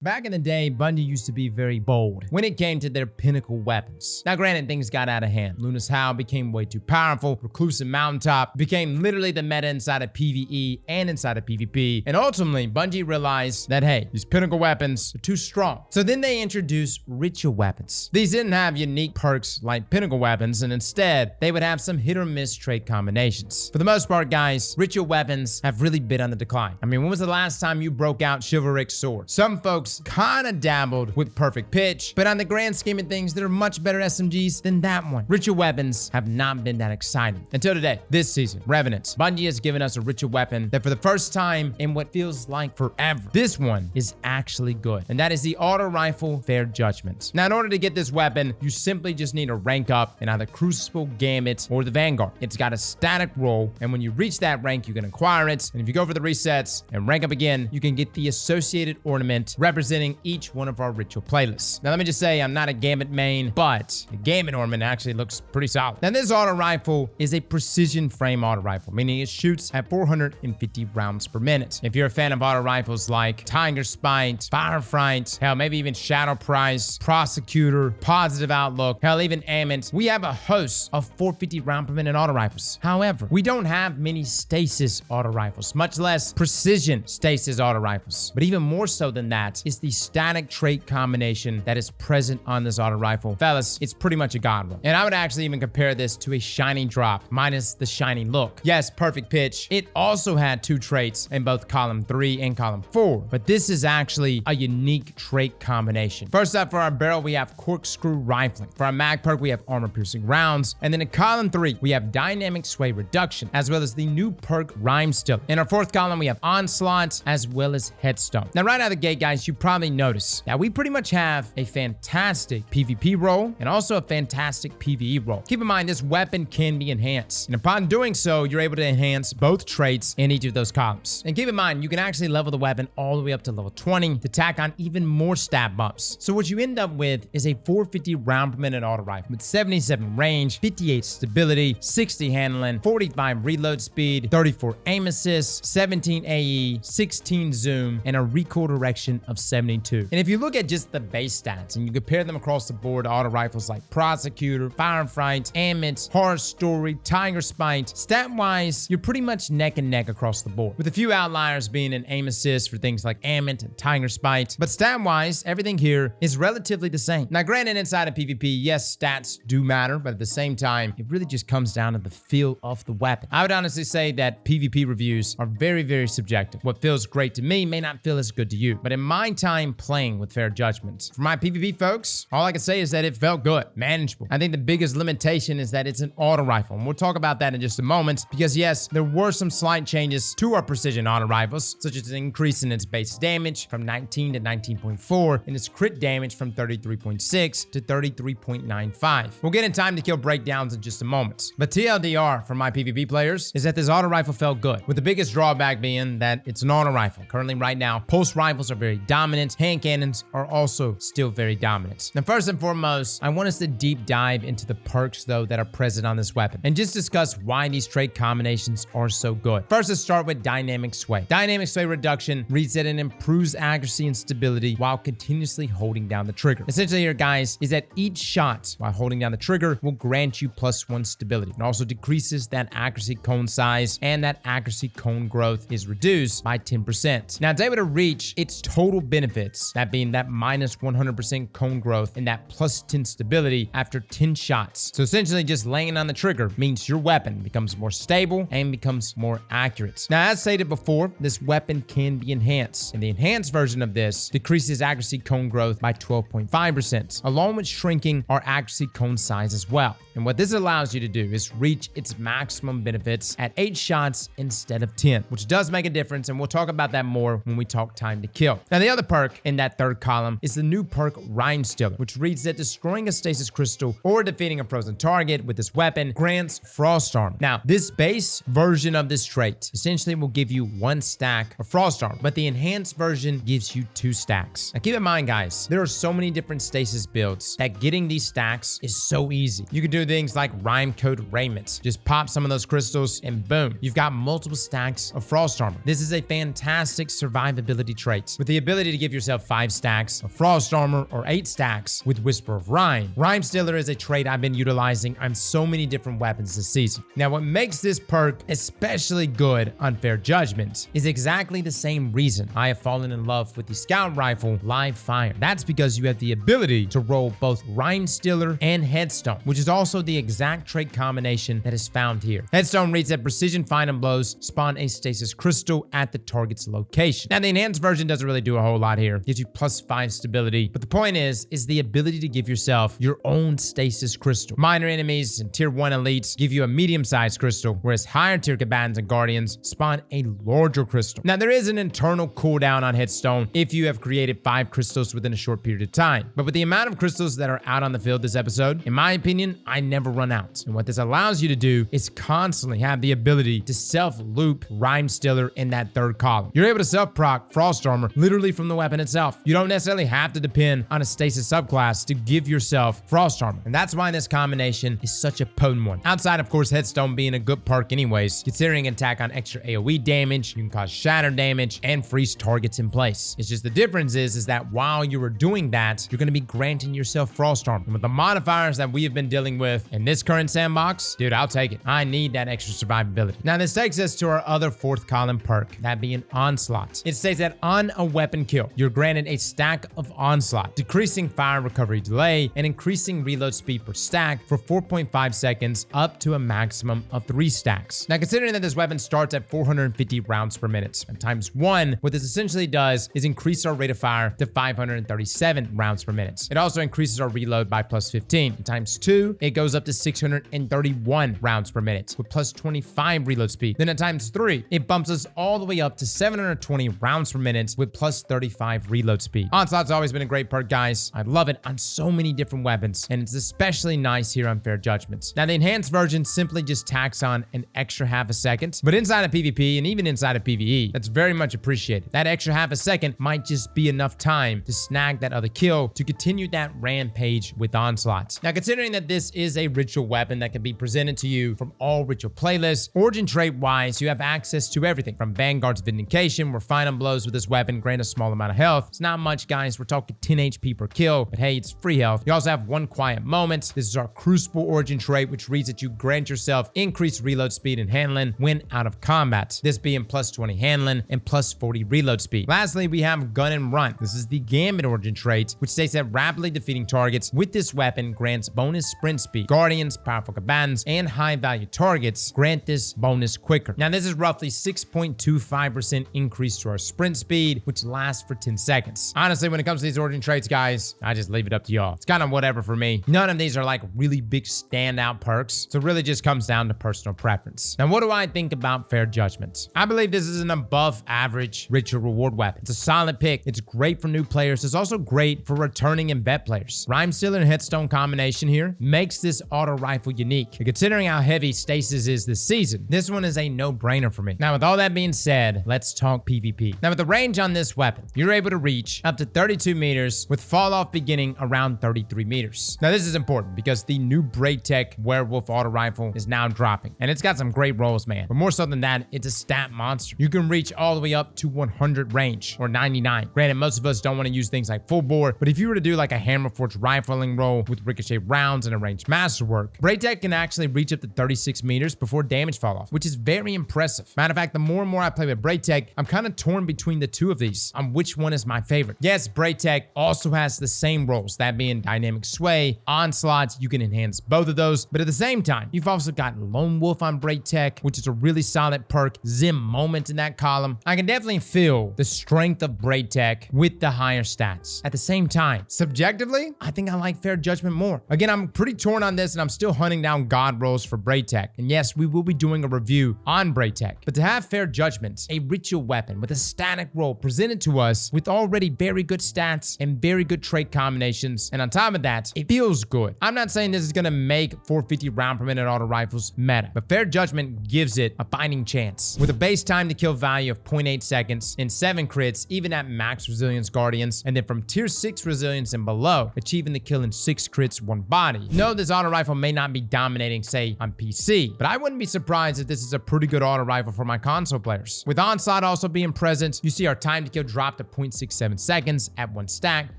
Back in the day, Bungie used to be very bold when it came to their pinnacle weapons. Now granted, things got out of hand. Luna's Howl became way too powerful, Reclusive Mountaintop became literally the meta inside of PvE and inside of PvP, and ultimately, Bungie realized that, hey, these pinnacle weapons are too strong. So then they introduced ritual weapons. These didn't have unique perks like pinnacle weapons, and instead, they would have some hit or miss trait combinations. For the most part, guys, ritual weapons have really been on the decline. I mean, when was the last time you broke out Chivalric Sword? Some folks kind of dabbled with Perfect Pitch, but on the grand scheme of things, there are much better SMGs than that one. Ritual weapons have not been that exciting. Until today, this season, Revenant. Bungie has given us a ritual weapon that for the first time in what feels like forever, this one is actually good, and that is the auto rifle Fair Judgment. Now, in order to get this weapon, you simply just need to rank up in either Crucible, Gambit, or the Vanguard. It's got a static roll, and when you reach that rank, you can acquire it, and if you go for the resets and rank up again, you can get the associated ornament representing each one of our ritual playlists. Now, let me just say, I'm not a Gambit main, but the Gambit ornament actually looks pretty solid. Now, this auto rifle is a precision frame auto rifle, meaning it shoots at 450 rounds per minute. If you're a fan of auto rifles like Tiger Spite, Firefright, hell, maybe even Shadow Price, Prosecutor, Positive Outlook, hell, even Ament, we have a host of 450 round per minute auto rifles. However, we don't have many stasis auto rifles, much less precision stasis auto rifles. But even more so than that is the static trait combination that is present on this auto rifle. Fellas, it's pretty much a god roll. And I would actually even compare this to a shiny drop minus the shiny look. Yes, Perfect Pitch. It also had two traits in both column 3 and column 4, but this is actually a unique trait combination. First up, for our barrel, we have Corkscrew Rifling. For our mag perk, we have Armor Piercing Rounds. And then in column 3, we have Dynamic Sway Reduction, as well as the new perk Rimestealer. In our fourth column, we have Onslaught, as well as Headstone. Now, right out of the gate, guys, you probably notice that we pretty much have a fantastic PvP role and also a fantastic PvE role. Keep in mind, this weapon can be enhanced, and upon doing so, you're able to enhance both traits in each of those columns. And keep in mind, you can actually level the weapon all the way up to level 20 to tack on even more stat bumps. So what you end up with is a 450 round per minute auto rifle with 77 range, 58 stability, 60 handling, 45 reload speed, 34 aim assist, 17 AE, 16 zoom, and a recoil direction of 72. And if you look at just the base stats and you compare them across the board to auto rifles like Prosecutor, Firefright, Ament, Horror Story, Tiger Spite, stat-wise, you're pretty much neck and neck across the board, with a few outliers being an aim assist for things like Ament and Tiger Spite. But stat-wise, everything here is relatively the same. Now, granted, inside of PvP, yes, stats do matter, but at the same time, it really just comes down to the feel of the weapon. I would honestly say that PvP reviews are very, very subjective. What feels great to me may not feel as good to you, but in my time playing with Fair Judgment, for my PvP folks, all I can say is that it felt good, manageable. I think the biggest limitation is that it's an auto rifle, and we'll talk about that in just a moment, because yes, there were some slight changes to our precision auto rifles, such as an increase in its base damage from 19 to 19.4, and its crit damage from 33.6 to 33.95. We'll get in time to kill breakdowns in just a moment. But TLDR for my PvP players is that this auto rifle felt good, with the biggest drawback being that it's an auto rifle. Currently, right now, pulse rifles are very dominant. Hand cannons are also still very dominant. Now, first and foremost, I want us to deep dive into the perks, though, that are present on this weapon, and just discuss why these trait combinations are so good. First, let's start with Dynamic Sway. Dynamic Sway Reduction reads that it improves accuracy and stability while continuously holding down the trigger. Essentially here, guys, is that each shot while holding down the trigger will grant you +1 stability. It also decreases that accuracy cone size, and that accuracy cone growth is reduced by 10%. Now, to be able to reach its total benefits, that being that -100% cone growth and that +10 stability after 10 shots. So essentially, just laying on the trigger means your weapon becomes more stable and becomes more accurate. Now, as stated before, this weapon can be enhanced, and the enhanced version of this decreases accuracy cone growth by 12.5%, along with shrinking our accuracy cone size as well. And what this allows you to do is reach its maximum benefits at 8 shots instead of 10, which does make a difference, and we'll talk about that more when we talk time to kill. Now, the other perk in that third column is the new perk Rimestealer, which reads that destroying a stasis crystal or defeating a frozen target with this weapon grants frost armor. Now, this base version of this trait essentially will give you 1 stack of frost armor, but the enhanced version gives you 2 stacks. Now, keep in mind, guys, there are so many different stasis builds that getting these stacks is so easy. You can do things like Rhyme Code Raiment. Just pop some of those crystals and boom, you've got multiple stacks of frost armor. This is a fantastic survivability trait with the ability ability to give yourself 5 stacks of Frost Armor or 8 stacks with Whisper of Rime. Rimestealer is a trait I've been utilizing on so many different weapons this season. Now, what makes this perk especially good on Fair Judgment is exactly the same reason I have fallen in love with the Scout Rifle Live Fire. That's because you have the ability to roll both Rimestealer and Headstone, which is also the exact trait combination that is found here. Headstone reads that precision final blows spawn a stasis crystal at the target's location. Now, the enhanced version doesn't really do a whole lot here. Gives you +5 stability, but the point is the ability to give yourself your own stasis crystal. Minor enemies and tier 1 elites give you a medium-sized crystal, whereas higher tier combatants and guardians spawn a larger crystal. Now, there is an internal cooldown on Headstone if you have created 5 crystals within a short period of time. But with the amount of crystals that are out on the field this episode, in my opinion, I never run out. And what this allows you to do is constantly have the ability to self-loop Rimestealer in that third column. You're able to self-proc Frost Armor literally from the weapon itself. You don't necessarily have to depend on a stasis subclass to give yourself Frost Armor. And that's why this combination is such a potent one. Outside, of course, Headstone being a good perk anyways, considering an attack on extra AoE damage, you can cause shatter damage, and freeze targets in place. It's just the difference is that while you are doing that, you're going to be granting yourself Frost Armor. And with the modifiers that we have been dealing with in this current sandbox, dude, I'll take it. I need that extra survivability. Now, this takes us to our other 4th column perk, that being Onslaught. It states that on a weapon kill, you're granted a stack of Onslaught, decreasing fire recovery delay and increasing reload speed per stack for 4.5 seconds up to a maximum of 3 stacks. Now, considering that this weapon starts at 450 rounds per minute, and times 1, what this essentially does is increase our rate of fire to 537 rounds per minute. It also increases our reload by +15. And times 2, it goes up to 631 rounds per minute with +25 reload speed. Then at times 3, it bumps us all the way up to 720 rounds per minute with +35 reload speed. Onslaught's always been a great perk, guys. I love it on so many different weapons, and it's especially nice here on Fair Judgment. Now, the enhanced version simply just tacks on an extra half a second, but inside of PvP and even inside of PvE, that's very much appreciated. That extra half a second might just be enough time to snag that other kill to continue that rampage with Onslaught. Now, considering that this is a ritual weapon that can be presented to you from all ritual playlists, origin trait-wise, you have access to everything from Vanguard's Vindication, where final blows with this weapon grant a small amount of health. It's not much, guys. We're talking 10 HP per kill, but hey, it's free health. You also have one quiet moment. This is our Crucible origin trait, which reads that you grant yourself increased reload speed and handling when out of combat, this being +20 handling and +40 reload speed. Lastly, we have Gun and Run. This is the Gambit origin trait, which states that rapidly defeating targets with this weapon grants bonus sprint speed. Guardians, powerful combatants, and high-value targets grant this bonus quicker. Now, this is roughly 6.25% increase to our sprint speed, which lasts for 10 seconds. Honestly, when it comes to these origin traits, guys, I just leave it up to y'all. It's kind of whatever for me. None of these are like really big standout perks, so it really just comes down to personal preference. Now, what do I think about Fair Judgment? I believe this is an above average ritual reward weapon. It's a solid pick. It's great for new players. It's also great for returning and vet players. Rimestealer and Headstone combination here makes this auto rifle unique. And considering how heavy stasis is this season, this one is a no-brainer for me. Now, with all that being said, let's talk PvP. Now, with the range on this weapon, you're able to reach up to 32 meters with fall off beginning around 33 meters. Now, this is important because the new Braid Tech Werewolf auto rifle is now dropping, and it's got some great rolls, man. But more so than that, it's a stat monster. You can reach all the way up to 100 range or 99. Granted, most of us don't want to use things like full bore, but if you were to do like a Hammerforge rifling roll with ricochet rounds and a ranged masterwork, Braid Tech can actually reach up to 36 meters before damage fall off, which is very impressive. Matter of fact, the more and more I play with Braid Tech, I'm kind of torn between the two of these on which one is my favorite. Yes, Braid Tech also has the same rolls, that being dynamic sway, onslaught. You can enhance both of those, but at the same time, you've also got Lone Wolf on Braid Tech, which is a really solid perk. Zim Moment in that column. I can definitely feel the strength of Braid Tech with the higher stats. At the same time, subjectively, I think I like Fair Judgment more. Again, I'm pretty torn on this, and I'm still hunting down God rolls for Braid Tech. And yes, we will be doing a review on Braid Tech, but to have Fair Judgment, a ritual weapon with a static roll presented to us with already very good stats and very good trait combinations, and on top of that, it feels good. I'm not saying this is gonna make 450 round per minute auto rifles meta, but Fair Judgment gives it a fighting chance. With a base time to kill value of 0.8 seconds and 7 crits, even at max resilience guardians, and then from tier 6 resilience and below, achieving the kill in 6 crits, 1 body. No, this auto rifle may not be dominating, say, on PC, but I wouldn't be surprised if this is a pretty good auto rifle for my console players. With Onslaught also being present, you see our time to kill drop to 0.67 seconds at 1 stack,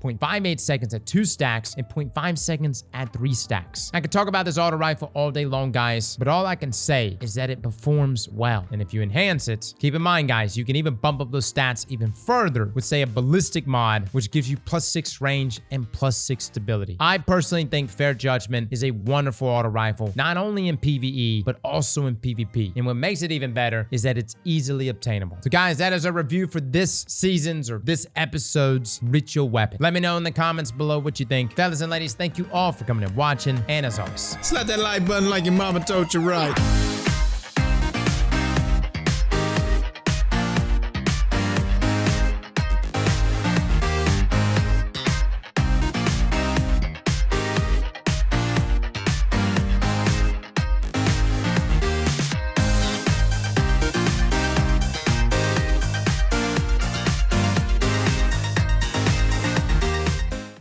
0.58 seconds at 2 stacks, and 0.5 seconds at 3 stacks. I could talk about this auto rifle all day long, guys, but all I can say is that it performs well. And if you enhance it, keep in mind, guys, you can even bump up those stats even further with, say, a ballistic mod, which gives you +6 range and +6 stability. I personally think Fair Judgment is a wonderful auto rifle, not only in PvE, but also in PvP. And what makes it even better is that it's easily obtainable. So guys, that is our review for this season's or this episode's ritual weapon. Let me know in the comments below what you think. Fellas and ladies, thank you all for coming and watching. And as always, Slap that like button like your mama told you right.